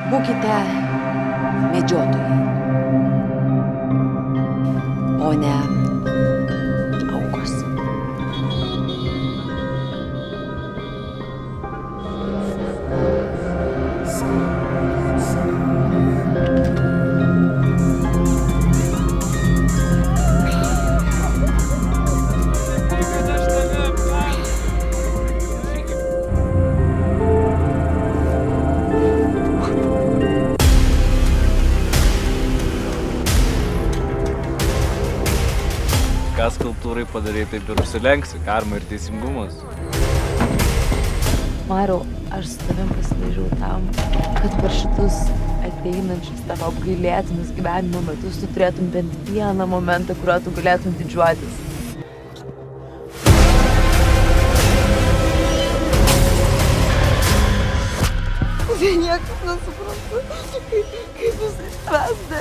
Būkite medžiotojai, o ne aukos. Ką skulptūrai padarai, taip ir užsilenksi. Karma ir teisingumas. Mariau, aš su tavim pasidažiau tam, kad per šitus ateinančius tavo apgailėtinus gyvenimo metus tu turėtum bent vieną momentą, kuriuo tu galėtum didžiuotis. Niekas nesuprantu, kaip jis išsprendė.